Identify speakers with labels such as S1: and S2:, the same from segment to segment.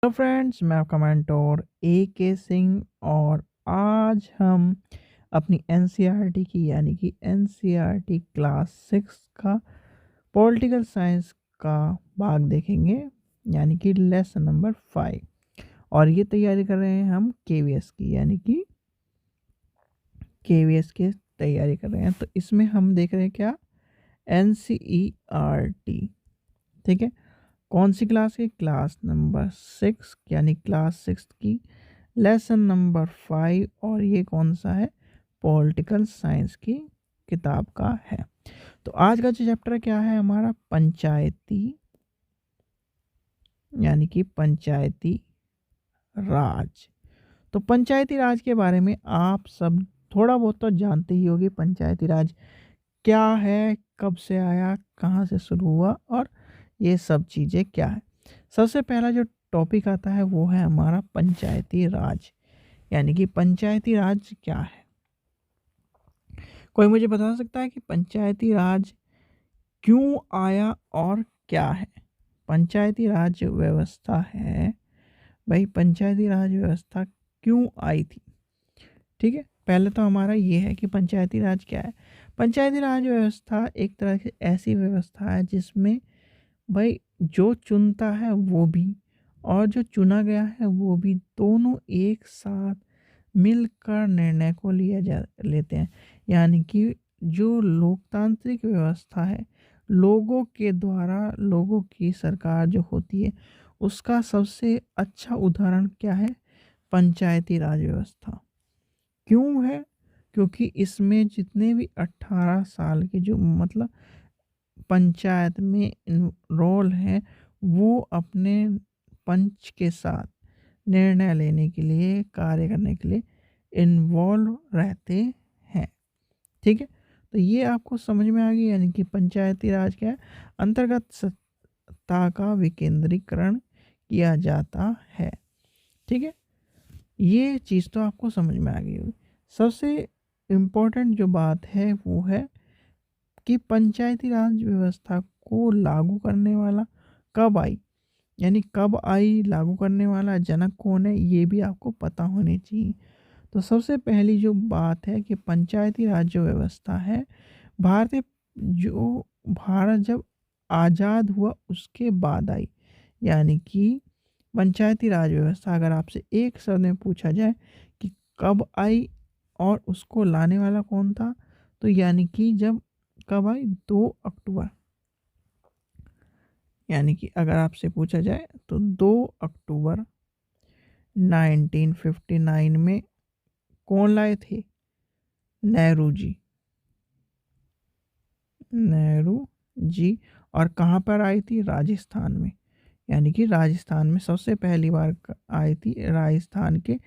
S1: Hello friends, मैं आपका mentor ए के सिंह और आज हम अपनी एनसीईआरटी की यानी कि एनसीईआरटी क्लास 6 का पॉलिटिकल साइंस का भाग देखेंगे यानी कि लेसन नंबर 5। और ये तैयारी कर रहे हैं हम केवीएस की यानी कि केवीएस की तैयारी कर रहे हैं। तो इसमें हम देख रहे हैं क्या, एनसीईआरटी। ठीक है, कौन सी क्लास की? क्लास नंबर 6 यानी क्लास 6 की लेसन नंबर 5। और ये कौन सा है? पॉलिटिकल साइंस की किताब का है। तो आज का जो चैप्टर क्या है हमारा, पंचायती यानी कि पंचायती राज। तो पंचायती राज के बारे में आप सब थोड़ा बहुत तो जानते ही होंगे। पंचायती राज क्या है, कब से आया, कहाँ से शुरू हुआ और ये सब चीज़ें क्या है। सबसे पहला जो टॉपिक आता है वो है हमारा पंचायती राज यानी कि पंचायती राज क्या है। कोई मुझे बता सकता है कि पंचायती राज क्यों आया और क्या है? पंचायती राज जो व्यवस्था है भाई, पंचायती राज व्यवस्था क्यों आई थी? ठीक है, पहले तो हमारा ये है कि पंचायती राज क्या है। पंचायती राज व्यवस्था एक तरह से ऐसी व्यवस्था है जिसमें भाई जो चुनता है वो भी और जो चुना गया है वो भी, दोनों एक साथ मिलकर निर्णय को लिया जा लेते हैं। यानी कि जो लोकतांत्रिक व्यवस्था है, लोगों के द्वारा लोगों की सरकार जो होती है, उसका सबसे अच्छा उदाहरण क्या है? पंचायती राज व्यवस्था। क्यों है? क्योंकि इसमें जितने भी 18 साल के जो मतलब पंचायत में रोल है, वो अपने पंच के साथ निर्णय लेने के लिए, कार्य करने के लिए इन्वॉल्व रहते हैं। ठीक है, तो ये आपको समझ में आ गई यानी कि पंचायती राज क्या है? अंतर्गत सत्ता का विकेंद्रीकरण किया जाता है। ठीक है, ये चीज़ तो आपको समझ में आ गई होगी। सबसे इम्पोर्टेंट जो बात है वो है कि पंचायती राज व्यवस्था को लागू करने वाला कब आई, यानी कब आई, लागू करने वाला जनक कौन है, ये भी आपको पता होनी चाहिए। तो सबसे पहली जो बात है कि पंचायती राज जो व्यवस्था है, भारतीय जो भारत जब आज़ाद हुआ उसके बाद आई। यानी कि पंचायती राज व्यवस्था अगर आपसे एक शब्द में पूछा जाए कि कब आई और उसको लाने वाला कौन था, तो यानी कि जब कब आई, 2 अक्टूबर। यानी कि अगर आपसे पूछा जाए तो 2 अक्टूबर 1959 में कौन लाए थे? नेहरू जी। नेहरू जी। और कहाँ पर आई थी? राजस्थान में। यानी कि राजस्थान में सबसे पहली बार आई थी, राजस्थान के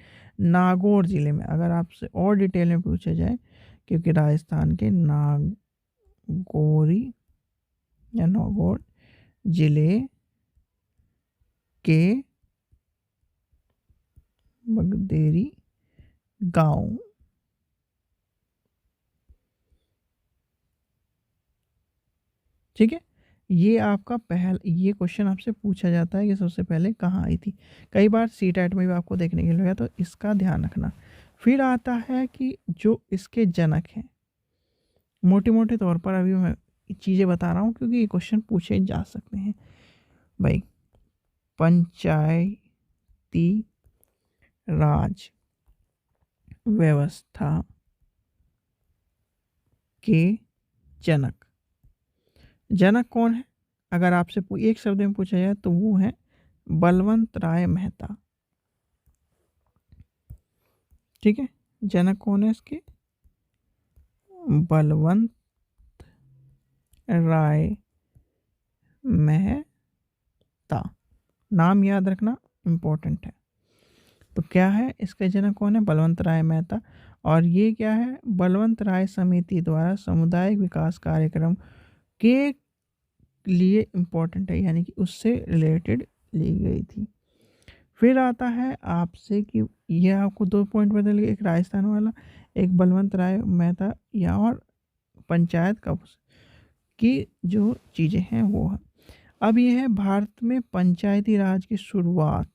S1: नागौर ज़िले में। अगर आपसे और डिटेल में पूछा जाए, क्योंकि राजस्थान के नागौरी या नागौर ज़िले के बगदेरी गांव। ठीक है, ये आपका ये क्वेश्चन आपसे पूछा जाता है कि सबसे पहले कहाँ आई थी। कई बार सी टेट में भी आपको देखने के लिए मिलेगा, तो इसका ध्यान रखना। फिर आता है कि जो इसके जनक हैं, मोटे मोटे तौर पर अभी मैं चीज़ें बता रहा हूँ क्योंकि ये क्वेश्चन पूछे जा सकते हैं भाई। पंचायती राज व्यवस्था के जनक, जनक कौन है? अगर आपसे एक शब्द में पूछा जाए तो वो है बलवंत राय मेहता। ठीक है, जनक कौन है इसके? बलवंत राय मेहता। नाम याद रखना इम्पोर्टेंट है। तो क्या है, इसके जनक कौन है? बलवंत राय मेहता। और ये क्या है? बलवंत राय समिति द्वारा सामुदायिक विकास कार्यक्रम के लिए इम्पोर्टेंट है, यानी कि उससे रिलेटेड ली गई थी। फिर आता है आपसे कि यह आपको 2 पॉइंट बदल गए, एक राजस्थान वाला, एक बलवंत राय मेहता, या और पंचायत का की जो चीज़ें हैं वो है। अब ये है भारत में पंचायती राज की शुरुआत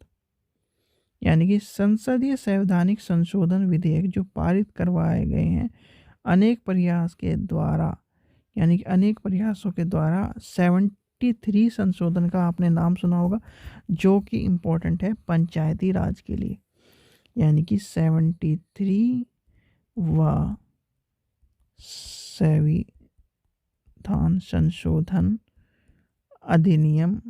S1: यानी कि संसदीय संवैधानिक संशोधन विधेयक जो पारित करवाए गए हैं अनेक प्रयास के द्वारा, यानी कि अनेक प्रयासों के द्वारा 73 संशोधन का आपने नाम सुना होगा, जो कि इम्पोर्टेंट है पंचायती राज के लिए। यानी कि 73 व संविधान संशोधन अधिनियम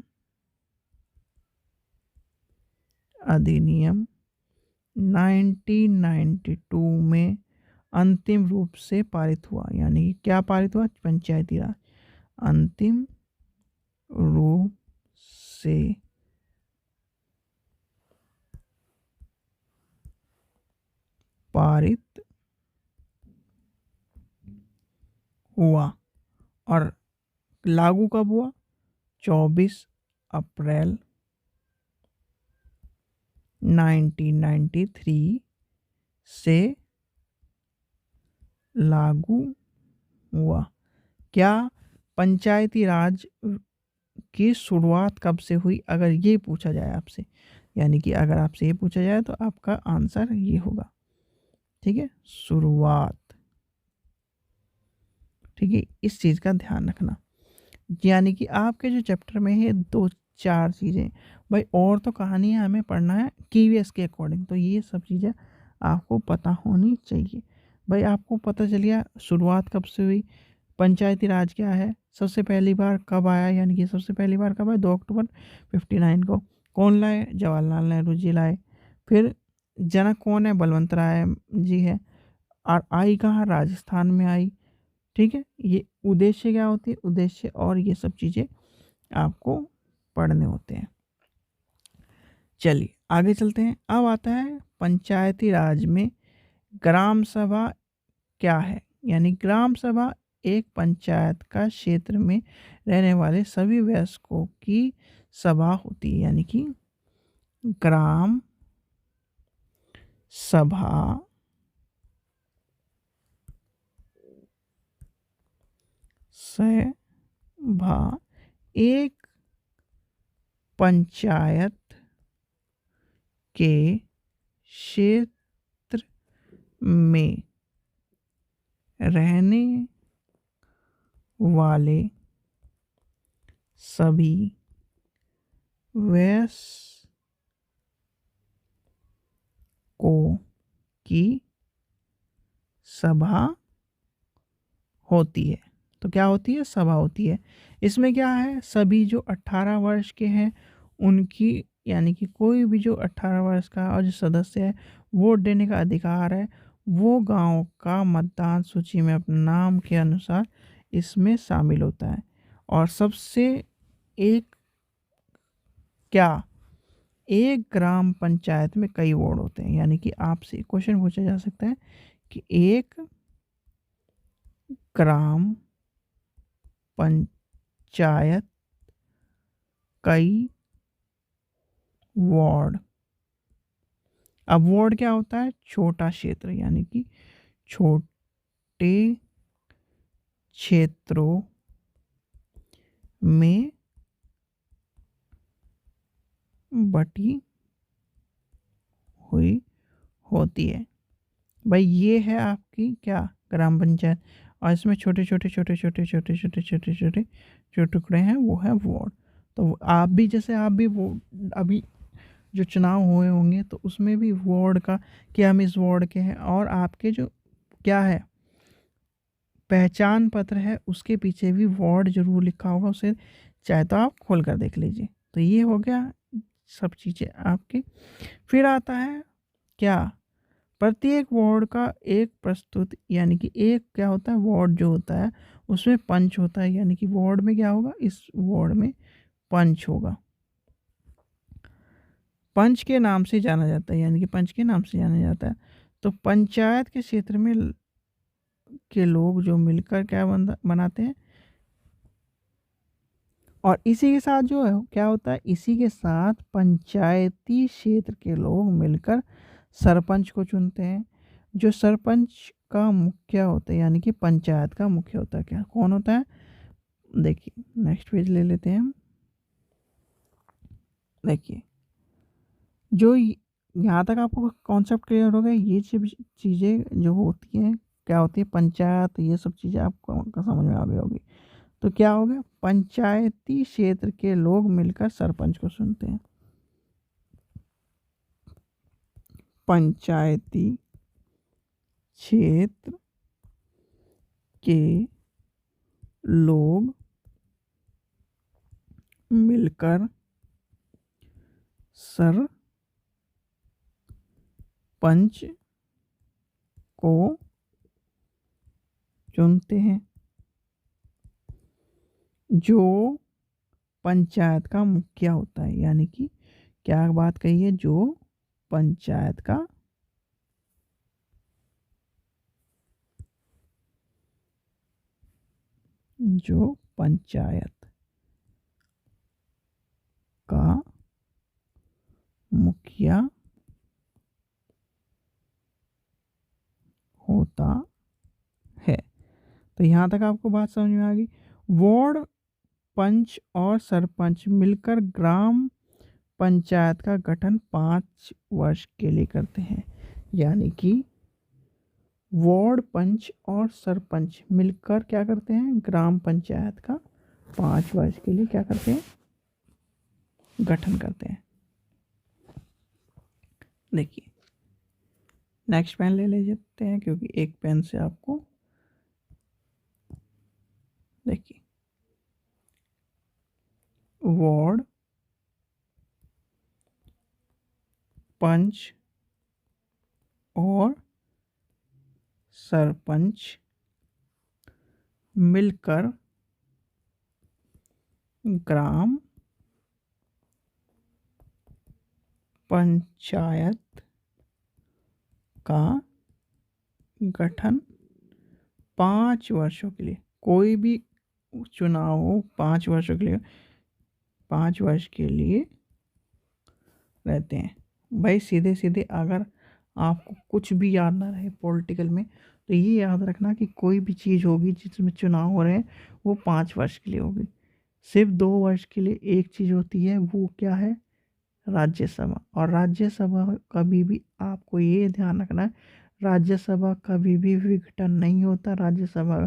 S1: 1992 में अंतिम रूप से पारित हुआ। यानी कि क्या पारित हुआ? पंचायती राज अंतिम रूप से पारित हुआ। और लागू कब हुआ? 24 अप्रैल 1993 से लागू हुआ। क्या पंचायती राज की शुरुआत कब से हुई, अगर ये पूछा जाए आपसे, यानी कि अगर आपसे ये पूछा जाए तो आपका आंसर ये होगा। ठीक है, शुरुआत। ठीक है, इस चीज़ का ध्यान रखना। यानी कि आपके जो चैप्टर में है 2-4 चीज़ें, भाई और तो कहानियाँ हमें पढ़ना है KVS के अकॉर्डिंग, तो ये सब चीज़ें आपको पता होनी चाहिए। भाई आपको पता चल गया शुरुआत कब से हुई, पंचायती राज क्या है, सबसे पहली बार कब आया, यानी कि सबसे पहली बार कब आया? 2 अक्टूबर 59 को। कौन लाए? जवाहरलाल नेहरू जी लाए। फिर जनक कौन है? बलवंत राय जी है। और आई कहाँ? राजस्थान में आई। ठीक है, ये उद्देश्य क्या होती है? उद्देश्य और ये सब चीज़ें आपको पढ़ने होते हैं। चलिए आगे चलते हैं। अब आता है पंचायती राज में ग्राम सभा क्या है। यानी ग्राम सभा एक पंचायत का क्षेत्र में रहने वाले सभी वयस्कों की सभा होती है। यानी कि ग्राम सभा एक पंचायत के क्षेत्र में रहने वाले सभी वयस्कों की सभा होती है। तो क्या होती है? सभा होती है। इसमें क्या है? सभी जो 18 वर्ष के हैं उनकी, यानी कि कोई भी जो 18 वर्ष का और जो सदस्य है वोट देने का अधिकार है, वो गांव का मतदान सूची में अपने नाम के अनुसार इसमें शामिल होता है। और सबसे एक क्या, एक ग्राम पंचायत में कई वार्ड होते हैं। यानी कि आपसे क्वेश्चन पूछा जा सकता है कि एक ग्राम पंचायत कई वार्ड। अब वार्ड क्या होता है? छोटा क्षेत्र, यानी कि छोटे क्षेत्रों में बटी हुई होती है। भाई ये है आपकी क्या? ग्राम पंचायत। और इसमें छोटे छोटे छोटे छोटे छोटे छोटे छोटे छोटे जो टुकड़े हैं वो है वार्ड। तो आप भी जैसे आप भी वो अभी जो चुनाव हुए होंगे तो उसमें भी वार्ड का कि हम इस वार्ड के हैं, और आपके जो क्या है पहचान पत्र है उसके पीछे भी वार्ड जरूर लिखा होगा, उसे चाहे तो आप खोल कर देख लीजिए। तो ये हो गया सब चीज़ें आपकी। फिर आता है क्या? प्रत्येक वार्ड का एक प्रस्तुत, यानी कि एक क्या होता है वार्ड जो होता है उसमें पंच होता है। यानी कि वार्ड में क्या होगा? इस वार्ड में पंच होगा। पंच के नाम से जाना जाता है, यानी कि पंच के नाम से जाना जाता है। तो पंचायत के क्षेत्र में के लोग जो मिलकर क्या बनाते हैं, और इसी के साथ जो है क्या होता है, इसी के साथ पंचायती क्षेत्र के लोग मिलकर सरपंच को चुनते हैं। जो सरपंच का मुखिया होता है, यानी कि पंचायत का मुखिया होता है, क्या कौन होता है? देखिए नेक्स्ट पेज ले लेते हैं हम। देखिए जो यहाँ तक आपको कॉन्सेप्ट क्लियर हो गया। ये चीज़ें जो होती हैं, क्या होती है, पंचायत, ये सब चीज़ें आपको समझ में आ गई होगी। तो क्या हो गया, पंचायती क्षेत्र के लोग मिलकर सरपंच को चुनते हैं। पंचायती क्षेत्र के लोग मिलकर सरपंच को चुनते हैं, जो पंचायत का मुखिया होता है। यानी कि क्या बात कही है, जो पंचायत का जो पंचायत का मुखिया होता है। तो यहाँ तक आपको बात समझ में आ गई। वार्ड पंच और सरपंच मिलकर ग्राम पंचायत का गठन 5 वर्ष के लिए करते हैं। यानी कि वार्ड पंच और सरपंच मिलकर क्या करते हैं, ग्राम पंचायत का 5 वर्ष के लिए क्या करते हैं, गठन करते हैं। देखिए नेक्स्ट पेन ले लेते हैं, क्योंकि एक पेन से आपको, देखिए वार्ड पंच और सरपंच मिलकर ग्राम पंचायत का गठन 5 वर्षों के लिए, कोई भी चुनाव हो 5 वर्षों के लिए, 5 वर्ष के लिए रहते हैं। भाई सीधे सीधे अगर आपको कुछ भी याद ना रहे पॉलिटिकल में, तो ये याद रखना कि कोई भी चीज़ होगी जिसमें चुनाव हो रहे हैं वो 5 वर्ष के लिए होगी। सिर्फ 2 वर्ष के लिए एक चीज़ होती है, वो क्या है, राज्यसभा। और राज्यसभा कभी भी आपको ये ध्यान रखना है, राज्यसभा कभी भी विघटन नहीं होता, राज्यसभा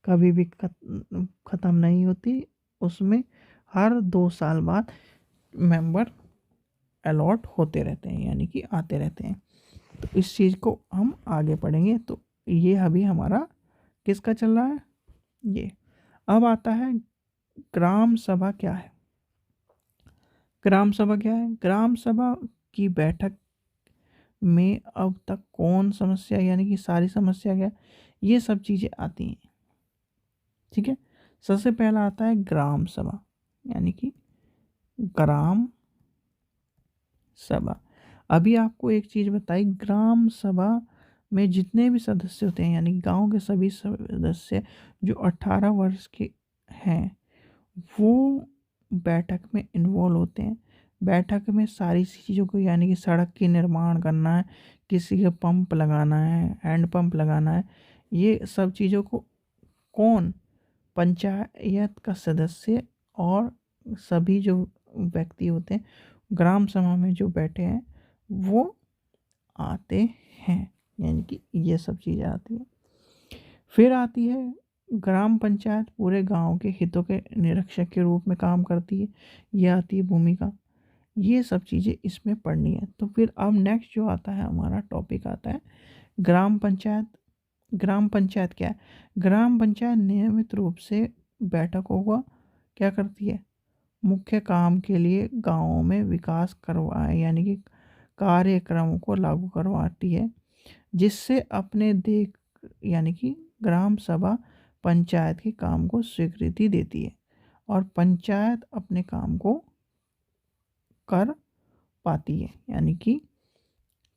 S1: कभी भी ख़त्म नहीं होती। उसमें हर 2 साल बाद मेंबर अलॉट होते रहते हैं, यानी कि आते रहते हैं। तो इस चीज़ को हम आगे पढ़ेंगे। तो ये अभी हमारा किसका चल रहा है, ये। अब आता है ग्राम सभा क्या है। ग्राम सभा क्या है, ग्राम सभा की बैठक में अब तक कौन समस्या, यानी कि सारी समस्या क्या, ये सब चीज़ें आती हैं। ठीक है, सबसे पहला आता है ग्राम सभा, यानी कि ग्राम सभा। अभी आपको एक चीज़ बताई, ग्राम सभा में जितने भी सदस्य होते हैं, यानी गांव के सभी सदस्य जो 18 वर्ष के हैं, वो बैठक में इन्वॉल्व होते हैं। बैठक में सारी चीज़ों को, यानी कि सड़क की निर्माण करना है, किसी का पंप लगाना है, हैंड पंप लगाना है, ये सब चीज़ों को कौन, पंचायत का सदस्य और सभी जो व्यक्ति होते हैं ग्राम सभा में जो बैठे हैं वो आते हैं, यानी कि ये सब चीज़ें आती हैं। फिर आती है ग्राम पंचायत पूरे गांव के हितों के निरीक्षक के रूप में काम करती है, ये आती है भूमिका। ये सब चीज़ें इसमें पढ़नी है। तो फिर अब नेक्स्ट जो आता है हमारा टॉपिक आता है ग्राम पंचायत। ग्राम पंचायत क्या है, ग्राम पंचायत नियमित रूप से बैठकों का क्या करती है, मुख्य काम के लिए गांवों में विकास करवाए, यानी कि कार्यक्रमों को लागू करवाती है, जिससे अपने देख, यानी कि ग्राम सभा पंचायत के काम को स्वीकृति देती है और पंचायत अपने काम को कर पाती है। यानी कि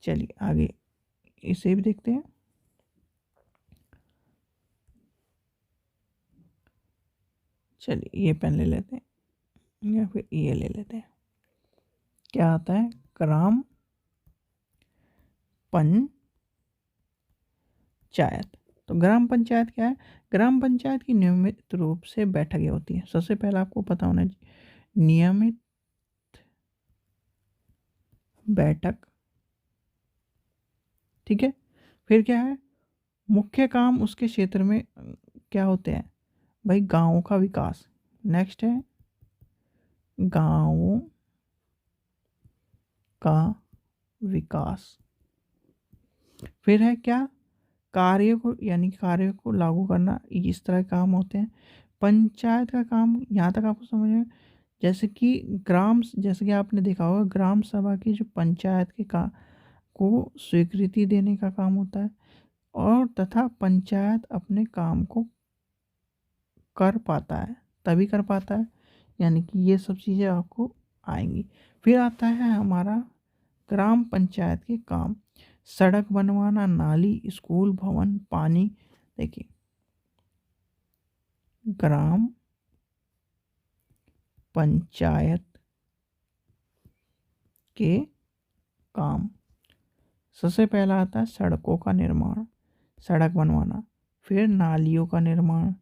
S1: चलिए आगे इसे भी देखते हैं। चलिए ये पेन ले लेते हैं या फिर ये ले लेते हैं। क्या आता है, ग्राम पंचायत। तो ग्राम पंचायत क्या है, ग्राम पंचायत की नियमित रूप से बैठकें होती हैं। सबसे पहला आपको पता होना चाहिए, नियमित बैठक ठीक है। फिर क्या है, मुख्य काम उसके क्षेत्र में क्या होते हैं भाई, गाँवों का विकास। नेक्स्ट है गाँवों का विकास। फिर है क्या, कार्य को यानी कि कार्य को लागू करना, इस तरह के काम होते हैं। पंचायत का काम यहाँ तक आपको समझ में, जैसे कि जैसे कि आपने देखा होगा ग्राम सभा की जो पंचायत के का को स्वीकृति देने का काम होता है, और तथा पंचायत अपने काम को कर पाता है, तभी कर पाता है, यानी कि ये सब चीज़ें आपको आएंगी। फिर आता है हमारा ग्राम पंचायत के काम, सड़क बनवाना, नाली, स्कूल, भवन, पानी। देखिए, ग्राम पंचायत के काम, सबसे पहला आता है सड़कों का निर्माण, सड़क बनवाना। फिर नालियों का निर्माण,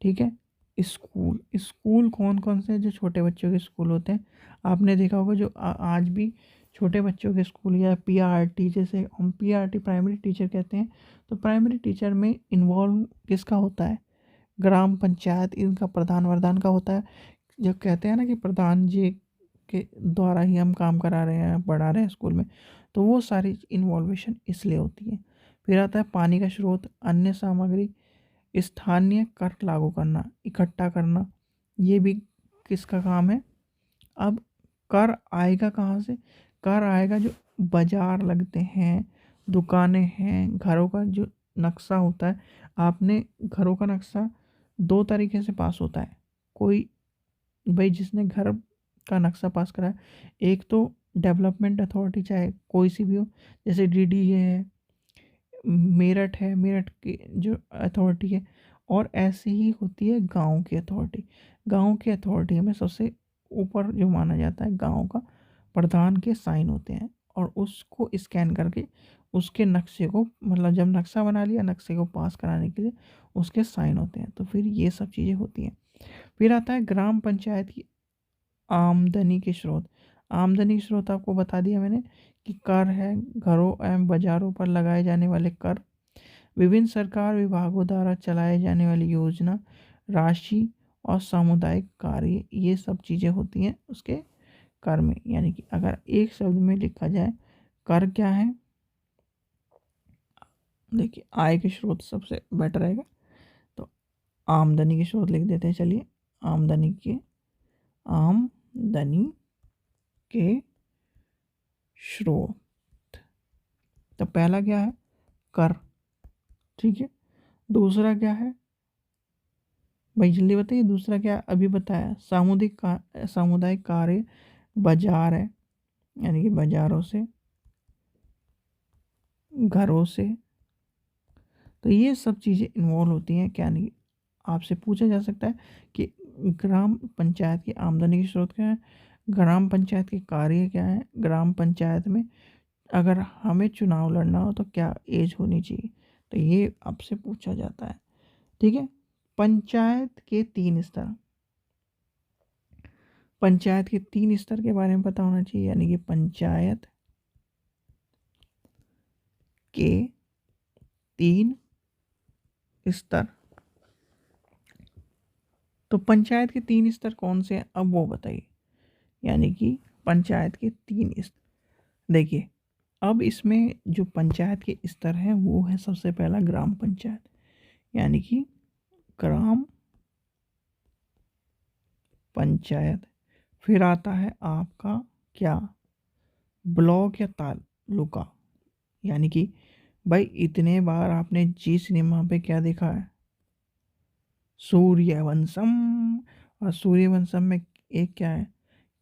S1: ठीक है। स्कूल, स्कूल कौन कौन से, जो छोटे बच्चों के स्कूल होते हैं, आपने देखा होगा जो आज भी छोटे बच्चों के स्कूल, या पीआरटी, जैसे हम पीआरटी प्राइमरी टीचर कहते हैं, तो प्राइमरी टीचर में इन्वॉल्व किसका होता है, ग्राम पंचायत इनका प्रधान वरदान का होता है। जब कहते हैं ना कि प्रधान जी के द्वारा ही हम काम करा रहे हैं, पढ़ा रहे हैं स्कूल में, तो वो सारी इन्वॉल्वेशन इसलिए होती है। फिर आता है पानी का स्रोत, अन्य सामग्री, स्थानीय कर लागू करना, इकट्ठा करना, ये भी किसका काम है। अब कर आएगा कहाँ से, कर आएगा जो बाजार लगते हैं, दुकानें हैं, घरों का जो नक्शा होता है। आपने घरों का नक्शा दो तरीके से पास होता है, कोई भाई जिसने घर का नक्शा पास करा है, एक तो डेवलपमेंट अथॉरिटी, चाहे कोई सी भी हो, जैसे डीडीए है, मेरठ है, मेरठ की जो अथॉरिटी है, और ऐसे ही होती है गांव की अथॉरिटी। गांव की अथॉरिटी में सबसे ऊपर जो माना जाता है गांव का प्रधान के साइन होते हैं, और उसको स्कैन करके उसके नक्शे को, मतलब जब नक्शा बना लिया, नक्शे को पास कराने के लिए उसके साइन होते हैं, तो फिर ये सब चीज़ें होती हैं। फिर आता है ग्राम पंचायत की आमदनी के स्रोत। आमदनी के स्रोत आपको बता दिया मैंने कि कर है, घरों एवं बाजारों पर लगाए जाने वाले कर, विभिन्न सरकार विभागों द्वारा चलाए जाने वाली योजना, राशि, और सामुदायिक कार्य, ये सब चीज़ें होती हैं उसके कर में। यानी कि अगर एक शब्द में लिखा जाए कर क्या है, देखिए आय के स्रोत सबसे बेटर रहेगा, तो आमदनी के स्रोत लिख देते हैं। चलिए, आमदनी के स्रोत, तो पहला क्या है, कर, ठीक है। दूसरा क्या है भाई, जल्दी बताइए, दूसरा क्या है? अभी बताया, सामुदायिक कार्य, बाजार है, यानी कि बाजारों से, घरों से, तो ये सब चीज़ें इन्वॉल्व होती हैं। क्या नहीं, आपसे पूछा जा सकता है कि ग्राम पंचायत की आमदनी के स्रोत क्या है, ग्राम पंचायत के कार्य क्या है, ग्राम पंचायत में अगर हमें चुनाव लड़ना हो तो क्या एज होनी चाहिए, तो ये आपसे पूछा जाता है, ठीक है। पंचायत के तीन स्तर, पंचायत के तीन स्तर के बारे में पता होना चाहिए, यानी कि पंचायत के तीन स्तर। तो पंचायत के तीन स्तर कौन से हैं, अब वो बताइए। यानी कि पंचायत के तीन स्तर, देखिए अब इसमें जो पंचायत के स्तर हैं वो है, सबसे पहला ग्राम पंचायत, यानी कि ग्राम पंचायत। फिर आता है आपका क्या, ब्लॉक या तालुका, यानी कि भाई इतने बार आपने जी सिनेमा पे क्या देखा है, सूर्यवंशम, और सूर्यवंशम में एक क्या है,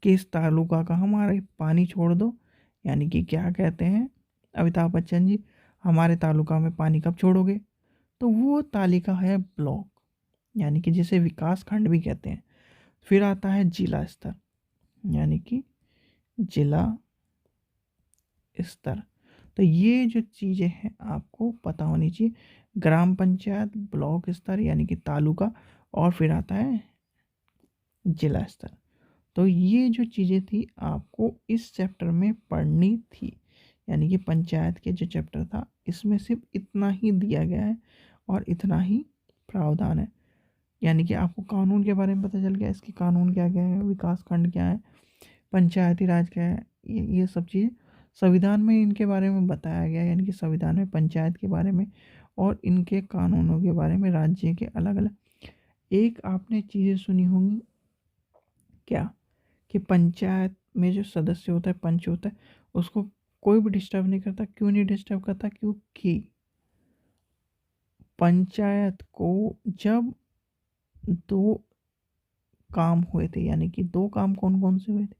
S1: किस तालुका का हमारे पानी छोड़ दो, यानी कि क्या कहते हैं अमिताभ बच्चन जी, हमारे तालुका में पानी कब छोड़ोगे, तो वो तालिका है ब्लॉक, यानी कि जिसे विकास खंड भी कहते हैं। फिर आता है जिला स्तर, यानी कि जिला स्तर। तो ये जो चीज़ें हैं आपको पता होनी चाहिए, ग्राम पंचायत, ब्लॉक स्तर यानी कि तालुका, और फिर आता है जिला स्तर। तो ये जो चीज़ें थी आपको इस चैप्टर में पढ़नी थी, यानी कि पंचायत के जो चैप्टर था इसमें सिर्फ इतना ही दिया गया है और इतना ही प्रावधान है। यानी कि आपको कानून के बारे में पता चल गया, इसके कानून क्या क्या है, विकास खंड क्या है, पंचायती राज क्या है, ये सब चीज़ संविधान में इनके बारे में बताया गया है। यानी कि संविधान में पंचायत के बारे में और इनके कानूनों के बारे में, राज्य के अलग अलग। एक आपने चीज़ें सुनी होंगी क्या, कि पंचायत में जो सदस्य होता है, पंच होता है, उसको कोई भी डिस्टर्ब नहीं करता। क्यों नहीं डिस्टर्ब करता? क्योंकि पंचायत को जब दो काम हुए थे, यानी कि दो काम कौन कौन से हुए थे,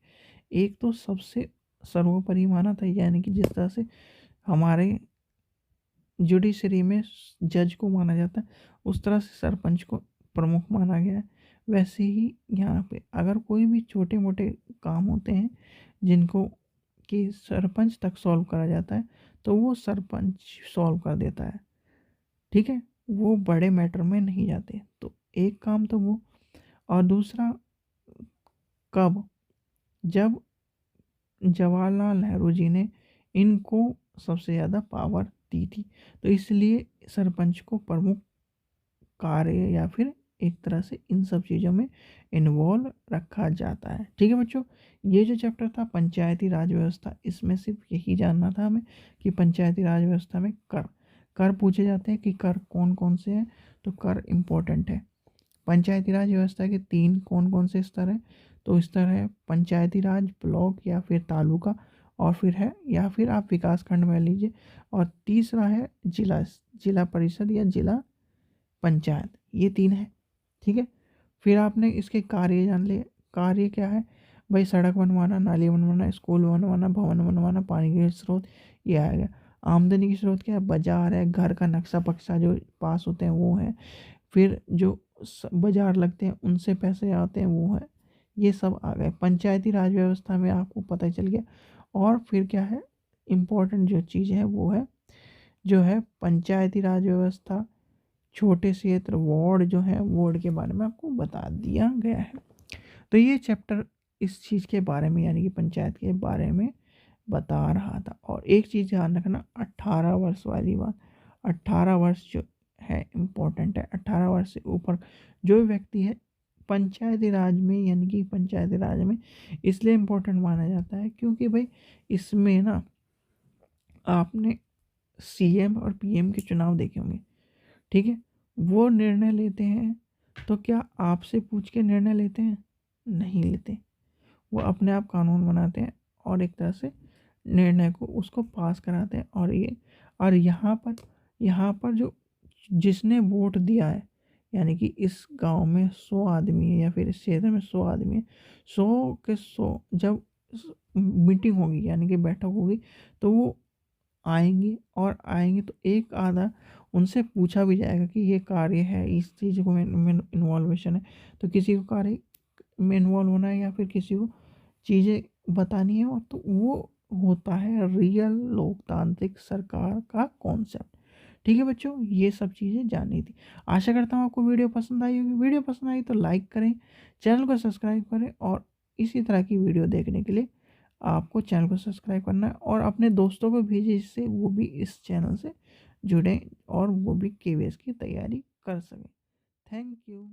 S1: एक तो सबसे सर्वोपरि माना था, यानी कि जिस तरह से हमारे जुडिशरी में जज को माना जाता है उस तरह से सरपंच को प्रमुख माना गया है। वैसे ही यहाँ पे अगर कोई भी छोटे मोटे काम होते हैं जिनको कि सरपंच तक सॉल्व करा जाता है तो वो सरपंच सॉल्व कर देता है, ठीक है, वो बड़े मैटर में नहीं जाते। तो एक काम तो वो, और दूसरा कब, जब जवाहरलाल नेहरू जी ने इनको सबसे ज़्यादा पावर दी थी, तो इसलिए सरपंच को प्रमुख कार्य या फिर एक तरह से इन सब चीज़ों में इन्वॉल्व रखा जाता है। ठीक है बच्चों, ये जो चैप्टर था पंचायती राज व्यवस्था, इसमें सिर्फ यही जानना था हमें कि पंचायती राज व्यवस्था में कर कर पूछे जाते हैं कि कर कौन कौन से हैं, तो कर इम्पोर्टेंट है। पंचायती राज व्यवस्था के तीन कौन कौन से स्तर हैं, तो स्तर है पंचायती राज, ब्लॉक या फिर तालुका, और फिर है या फिर आप विकास खंड में लीजिए, और तीसरा है जिला, जिला परिषद या जिला पंचायत, ये तीन है। ठीक है, फिर आपने इसके कार्य जान लिए। कार्य क्या है भाई, सड़क बनवाना, नाली बनवाना, स्कूल बनवाना, भवन बनवाना, पानी के स्रोत, ये आएगा। आमदनी की स्रोत क्या है, बाजार है, घर का नक्शा पक्सा जो पास होते हैं वो है, फिर जो बाजार लगते हैं उनसे पैसे आते हैं वो है, ये सब आ गए पंचायती राज व्यवस्था में, आपको पता ही चल गया। और फिर क्या है, इम्पोर्टेंट जो चीज़ है वो है, जो है पंचायती राज व्यवस्था, छोटे क्षेत्र, वार्ड जो है, वार्ड के बारे में आपको बता दिया गया है। तो ये चैप्टर इस चीज़ के बारे में, यानी कि पंचायत के बारे में बता रहा था। और एक चीज़ ध्यान रखना, 18 वर्ष वाली बात, 18 वर्ष जो है इम्पोर्टेंट है। 18 वर्ष से ऊपर जो व्यक्ति है पंचायती राज में, यानी कि पंचायती राज में इसलिए इम्पोर्टेंट माना जाता है क्योंकि भाई इसमें ना आपने सीएम और पीएम के चुनाव देखे होंगे, ठीक है, वो निर्णय लेते हैं तो क्या आपसे पूछ के निर्णय लेते हैं? नहीं लेते। वो अपने आप कानून बनाते हैं और एक तरह से निर्णय को उसको पास कराते हैं। और ये, और यहाँ पर जो जिसने वोट दिया है, यानी कि इस गांव में 100 आदमी है या फिर इस क्षेत्र में 100 आदमी है, 100 के 100 जब मीटिंग होगी यानी कि बैठक होगी तो वो आएंगे, और आएंगे तो एक आधा उनसे पूछा भी जाएगा कि ये कार्य है, इस चीज़ को में इन्वॉल्वेशन है, तो किसी को कार्य में इन्वॉल्व होना है या फिर किसी को चीज़ें बतानी है, और तो वो होता है रियल लोकतांत्रिक सरकार का कॉन्सेप्ट। ठीक है बच्चों, ये सब चीज़ें जाननी थी। आशा करता हूँ आपको वीडियो पसंद आई होगी। वीडियो पसंद आई तो लाइक करें, चैनल को सब्सक्राइब करें, और इसी तरह की वीडियो देखने के लिए आपको चैनल को सब्सक्राइब करना है और अपने दोस्तों को भेजें जिससे वो भी इस चैनल से जुड़ें और वो भी केवीएस की तैयारी कर सकें। Thank you.